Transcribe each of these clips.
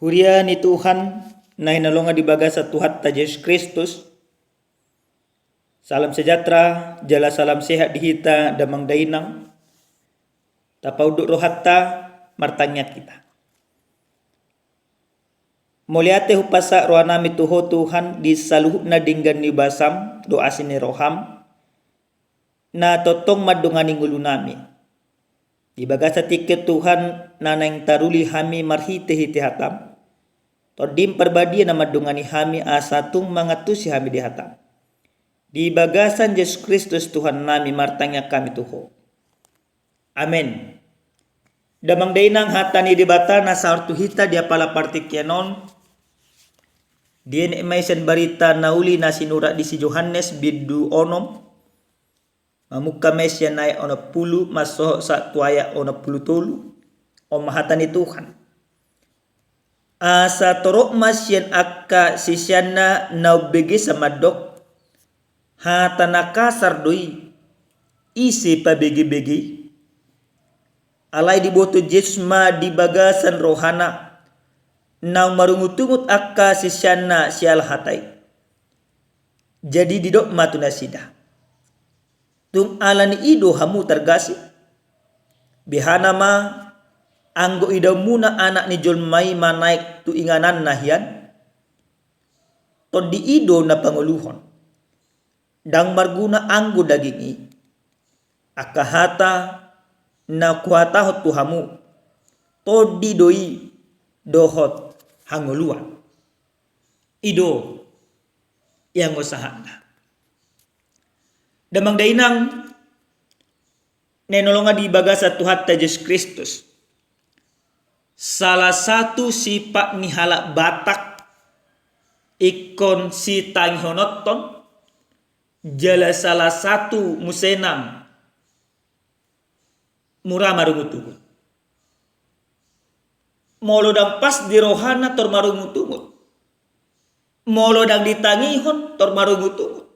Huria ni Tuhan na hinalonga di baga sa Tuhan ta Yesus Kristus. Salam sejahtera, jala salam sehat dihita damang dainang. Tapauduk rohatta martanya kita. Moliate hupasa rohanami tuho Tuhan di saluhupna dinggan ni basam doa sini roham na totong madungani ngulunami. Di baga sa tiket Tuhan nanang taruli hami marhite-hite hatam. Todim perbadian na madungani hami asatung mangatusi hami di hatam. Di bagasan Yesus Kristus Tuhan nami martanya kami tuho. Amen. Damang dainang hatani di bata na sa hita dia pala partikyanon. Dien emaisan barita nauli na sinura di si Yohanes bidu onom. Mamuka mesya nai ona pulu masoho sa tuaya ona pulu tolu. O mahatani Tuhan. Asa torok masyan akka sisyana naubegi sa madok. Hatana kasar doi isi pa begi-begi. Alay di boto Yesus ma di bagasan rohana. Nang marungutungut akka sisyana sial hatay. Jadi didok matuna sida. Tung alani ido hamu tergasi. Bihana ma anggo idaw muna anak ni Jolmay manaik tu inganan nahian. To di ido na panguluhon. Dang marguna anggo dagingi. Akahata na kuhatahot tuhamu. To di doi dohot hanguluan. Ido yang usahana. Damang dainang nenolonga di bagasa Tuhan Yesus Kristus. Salah satu sifat nihala Batak ikon si tanghonoton jala salah satu musenam murah marungutungut. Molo dang pas di rohana tor marungutungut. Molo dang ditangihon tor marungutungut.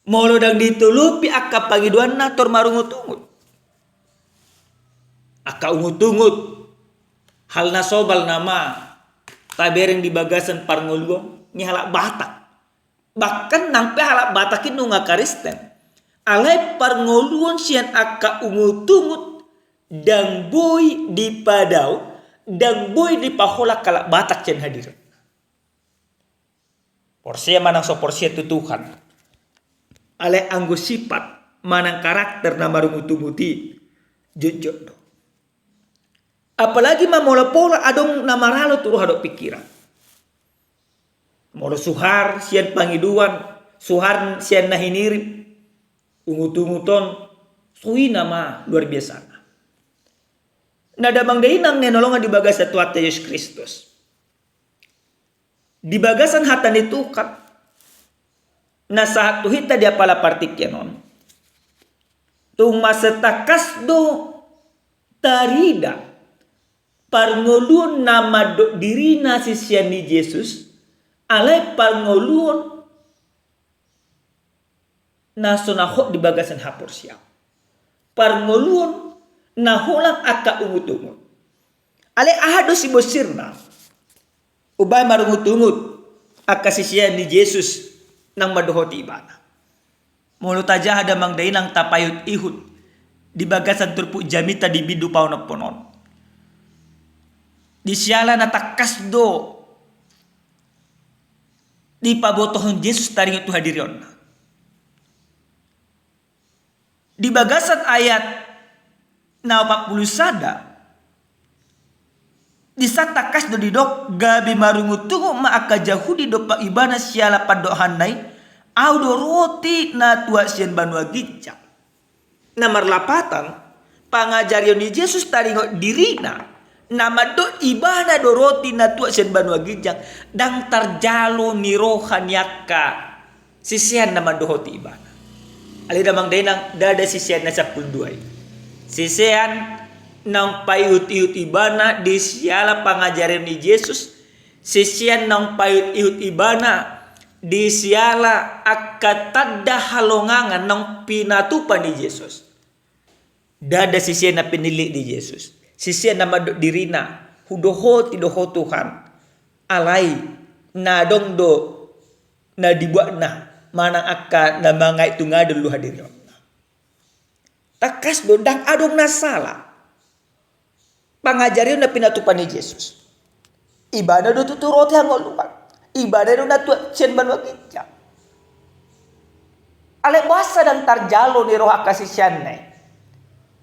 Molo dang ditulupi akka pagiduanna tor marungutungut. Akka ungutungut. Hal nasobal nama tabereng di bagasan parnguluang ni halak Batak. Bahkan nang halak Batak inu nga Kristen. Alay parnguluang siyan akka ungutungut dang boy di padaw dang boy di paholak kalak Batak siyan hadir. Porsia manang so porsia tu Tuhan. Alay anggo sifat manang karakter na marungutunguti jujur. Apalagi mamola-pola adong namaralo turu hadok pikiran. Molo suhar sian pangiduan, suhar sian nahinirip, ungut-unguton, sui nama luar biasa. Nadamang dainang nenolongan di bagasan Tuhan Yesus Kristus. Di bagasan hatan itu kan, nasa tuhita dia pala partikyanon. Tung masetakas do tarida. Parngoluan nama dirina sisyan ni Yesus alay parngoluan na sunahok di bagasan hapor siya. Parngoluan na hulang akka ungutungut. Alay ahado si bosirna. Ubay marungutungut akka sisyan ni Yesus nang maduhoti ibana. Mulu taja hada mangday nang tapayot ihud di bagasan turpu jamita di bidu paunap ponon. Di siala na takas do di pabotohon Yesus taring itu hadirion. Di bagasan ayat na 40 sada di saat takas do didok gabi marungutungu maaka jahudi do pa ibana siala padohanay au do roti na tua sian banua gijang. Na marlapatan pangajarion ni Yesus taring dirina. Nama do ibana do roti na tua sian banua gijang dang tarjalo ni rohan yakka sisian nama do hoti ibana. Ali damang dainang dada sisian na 12. Sisian nang payut-iut ibana di siala pangajaran ni Yesus. Sisian nang payut-iut ibana di siala akatadda halongangan nang pinatupan ni Yesus. Dada sisian na pinili di Yesus. Sisian nama dirina hudoho tidoho Tuhan alai na dong do na dibuat na mana akka na mangai tunga dulu hadir takas do dang adong na salah pangajarin na pinatupan ni Yesus ibadah do tuturot hangoluan ibadah do na tuat chen banwa kitja ale basa dan tarjalo ni roh akasisyan na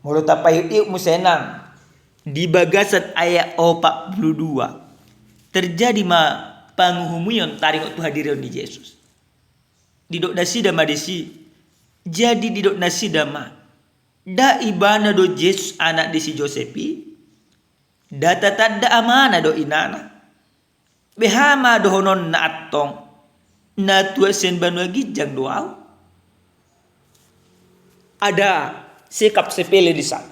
mulut apa iu musenang di bagasan ayat 42 terjadi panguhumuyon taring tu hadirin di Yesus didok nasi dama desi jadi didok nasi dama da ibana do Yesus anak desi Josepi da tatada amana do inana behama do honon na atong na tua sen banwa gijang doau ada sikap sepele di sana.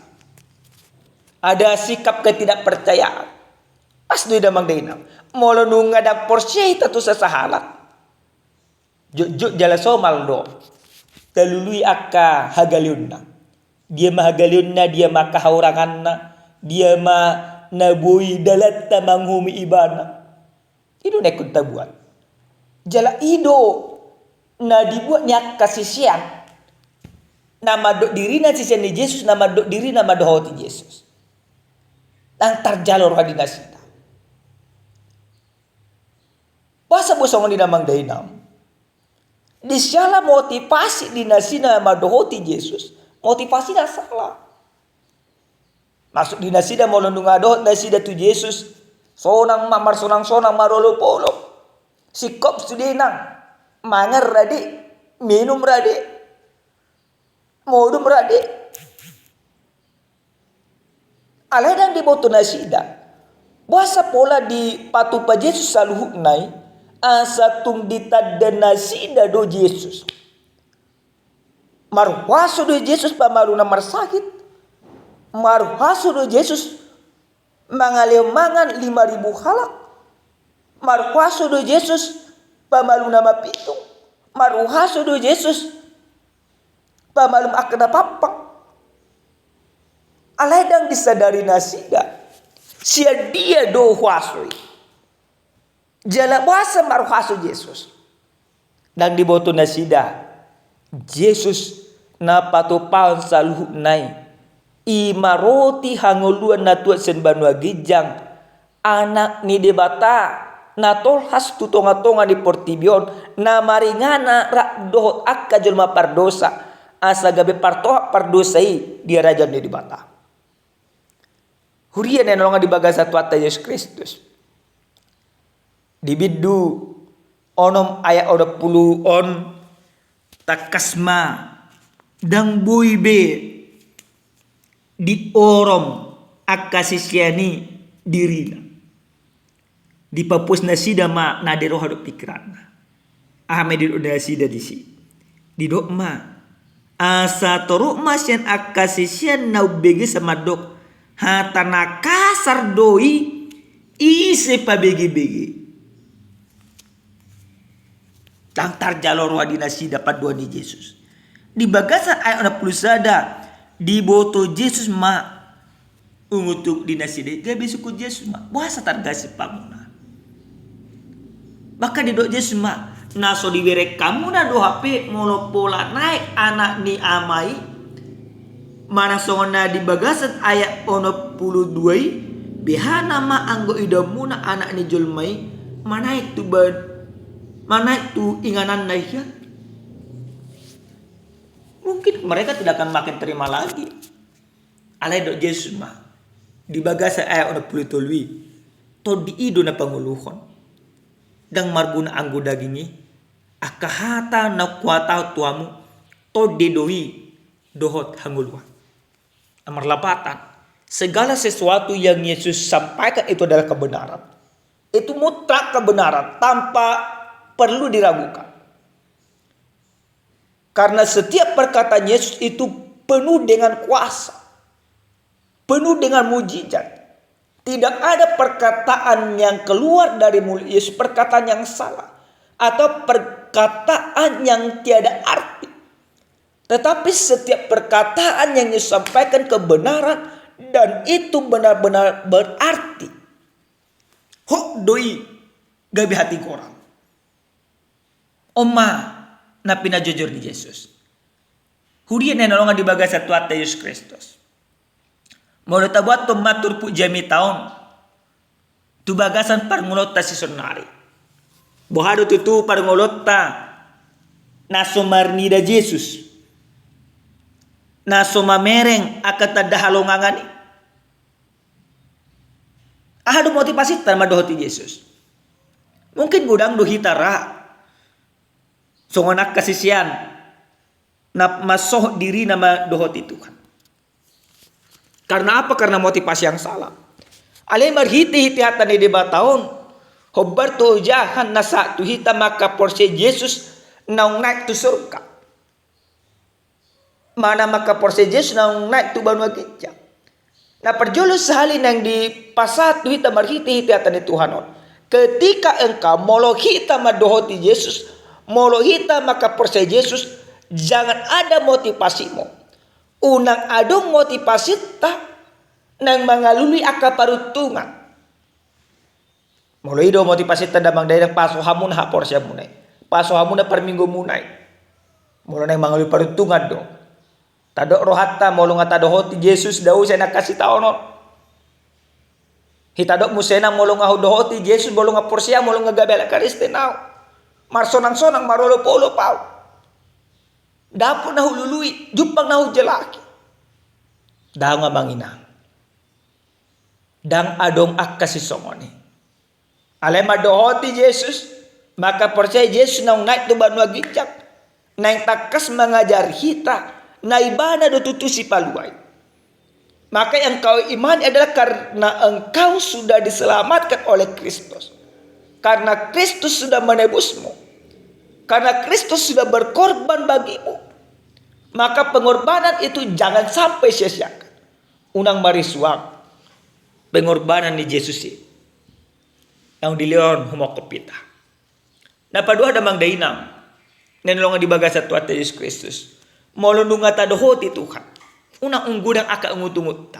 Ada sikap ketidakpercayaan. Pas do damang dainam. Molo nung ada porsi tatu sasahala. Juk jala somal do. Talului akka hagaliunna. Dia mahagaliunna, dia makahauranganna, dia nabui dalat tamanghumi ibana. Itu nekut tabuan. Jala ido na dibuat nyak kasih siang. Nama dok diri na sisian ni Yesus, nama dok diri nama dohoti Yesus. Ang tarjalor ka dinasita. Basa bosong di namang dainam. Di siala motivasi dinasina nama dohoti Yesus. Motivasi na salah. Masuk dinasida mo lundung adohot nasida tu Yesus. Sonang mamar sonang marolo polo. Sikop sudinang. Mangar radi. Minum radi. Modum radi. Alay dan di boto nasida. Basa pola di patupa Yesus saluhuk nai. Asa tung ditadda nasida do Yesus. Marwaso do Yesus pamalu na marsakit. Marwaso do Yesus mangaliw mangan 5,000 halak. Marwaso do Yesus pamalu na mapitung. Marwaso do Yesus pamalum akna papang. Alay dang disadari nasida. Sia dia do huasoi. Jala wasa marhuaso Yesus. Dang diboto nasida. Yesus na patupaon sa luhuk nai. Imaroti hangoluan na tuat sen banwa gijang. Anak ni debata. Na tolhas tutonga-tonga di portibion. Na maringana rak dohot akka jelma pardosa. Asa gabe partoha pardosai dia raja ni dibata. Hurian yang nolongan di bagasa tuata Yesus Kristus. Di bidu onom ayat 20 on takasma dang buibe di orom akasisiani dirina. Di papus nasida ma nadero hadap pikiran. Ahmed di nasida disi. Di dok ma asa toruk masyan akasisian na ubege sama dok hatana kasar doi ise pabege-bege. Tangtar jalur wadinasi dapat dua di Yesus. Di bagasan ayat 60 sada di boto Yesus ma ungutuk dinasi de gabe suku Yesus ma puasa targasi pamuna. Maka di dok Yesus ma naso diwerek kamu na do HP molo pola naik anak ni amai mana songona di bagasan ayat 22 behana ma anggo idamuna anak ni julmai mana itu inganan naiknya mungkin mereka tidak akan makin terima lagi. Alai dok Yesus ma di bagasan ayat 23 to di ido na panguluhon dang marguna anggo dagingi akahata na kuata tuamu to dedoi dohot hanguluan. Nomor 8, segala sesuatu yang Yesus sampaikan itu adalah kebenaran. Itu mutlak kebenaran tanpa perlu diragukan. Karena setiap perkataan Yesus itu penuh dengan kuasa, penuh dengan mujizat. Tidak ada perkataan yang keluar dari mulut Yesus, perkataan yang salah atau perkataan yang tiada arti. Tetapi setiap perkataan yang Yesus sampaikan kebenaran dan itu benar-benar berarti. Hok doi gabi hati korang. Oma na pinajujur ni Jesus. Hudian na nolongan di baga sa tuata Yesus Kristus. Molo tabuat matur pu jami taon. Tu bagasan parngulot ta si sonari. Bohado tutu parngulot ta na sumarni da Jesus. Na sumamereng akata dahalongangani. Ahado motivasi tan madohoti Yesus. Mungkin gudang dohitara. Songonak kasisian na masoh diri nama dohoti Tuhan. Karena apa? Karena motivasi yang salah. Ale marhiti-hiti hatan di bataon. Hobar tu jahan nasa tu hita maka porsi Yesus naung naik tu surga. Mana maka porsi Yesus naung naik tu banua gijang. Nah perjulus sehali nang di pasat tu hita marhiti-hiti hatan di Tuhanon. Ketika engkau molo hita madohoti Yesus, molo hita maka porsi Yesus, jangan ada motivasimu. Unang adong motivasi ta nang mangalului akaparutungan. Molo ido motivasi ta damang daerah paso hamun ha porsia munai. Paso hamun per minggu munai. Molo nang mangalului parutungan do. Tado rohatta molo ngata dohoti Yesus dau sena kasih taono. Hitadok musena molo ngahu dohoti Yesus molo ngaporsia molo ngagabela karistenau. Marsonang-sonang marolo polo pau. Dapur nahu lului, jupang nahu jelaki. Dang abangina. Dang adong akasi songoni. Alema dohoti Yesus, maka percaya Yesus naung naik tu banua gijak. Naing takas mengajar kita, naibana do tutusi paluai. Maka yang kau imani adalah karena engkau sudah diselamatkan oleh Kristus. Karena Kristus sudah menebusmu. Karena Kristus sudah berkorban bagimu. Maka pengorbanan itu jangan sampai sia-siakan. Unang marisuang. Pengorbanan ni Yesus ini. Yang dilion humokopita. Na padua damang dainam. Nenulungan di bagasa tuata Yesus Kristus. Molununga tadohoti Tuhan. Unang unggudang aka ungut-ungut.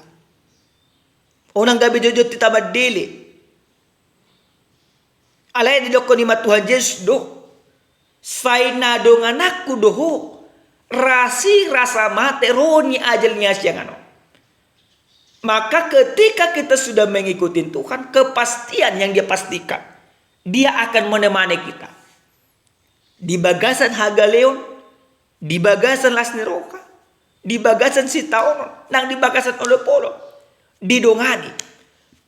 Unang gabi jojot titabad dili. Alay di doko ni matuhan Yesus do. Say na dong anakku doho rasi rasa mate roni ajalnya siang ano. Maka ketika kita sudah mengikuti Tuhan, kepastian yang dia pastikan, dia akan menemani kita. Di bagasan Hagaleon, di bagasan Lasniroka, di bagasan Sitaon, nang di bagasan Olopolo, di dongani.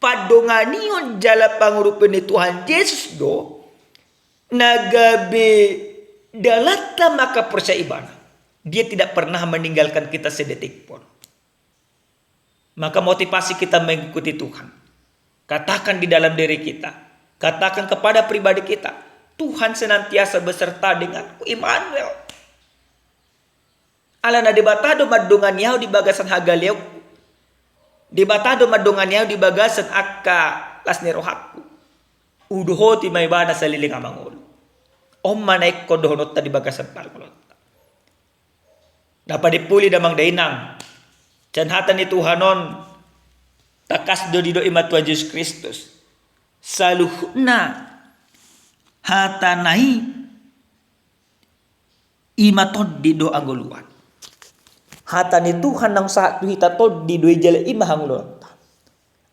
Padonganion jala pangurupin ni Tuhan Yesus do. Nagabe dalata maka persaibana. Dia tidak pernah meninggalkan kita sedetik pun. Maka motivasi kita mengikuti Tuhan. Katakan di dalam diri kita. Katakan kepada pribadi kita. Tuhan senantiasa beserta denganku. Immanuel. Alana debatado madungan yaw di bagasan Hagaleon. Debatado madungan yaw di bagasan akka lasnirohakku. Uduhoti may bana sa liling amangol. Om manaik ko dohonot ta di bagasan palkulot. Dapat dipuli damang dainang. Canhatan ni Tuhanon. Takas do dido ima Tuhan Yesus Kristus. Saluhna. Hatanai. Imatod dido angguluan. Hatan ni Tuhan nang saat tuhita tod dido ijala ima hangulot.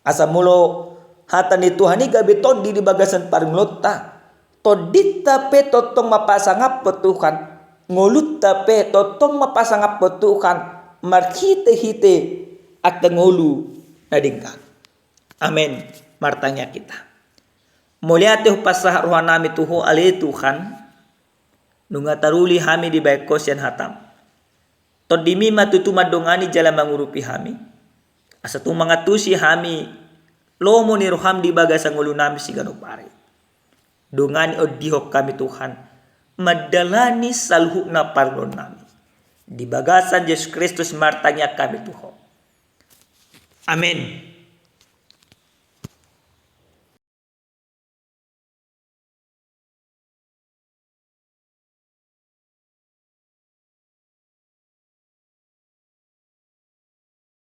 Asa mulo. Hatan ni Tuhan ni gabi tod di bagasan parngulot ta. Todita pe totong mapasangap petukan. Ngulut tape totong mapasangap petukan. Marhite-hite at ngulu na dingkan. Amen. Martanya kita. Muliate hupasah ruhan nami tuho ali Tuhan. Nunga taruli hami di baikos yan hatam. Todimi matutuma dongani jala mangurupi hami. Asa tung mga tusi hami. Lomo ni ruham di bagasang ulu nami siganupari. Dongani o dihok kami Tuhan. Madalani salhu na parlon nami. Di bagasan Yesus Kristus martanya kami Tuhan. Amin.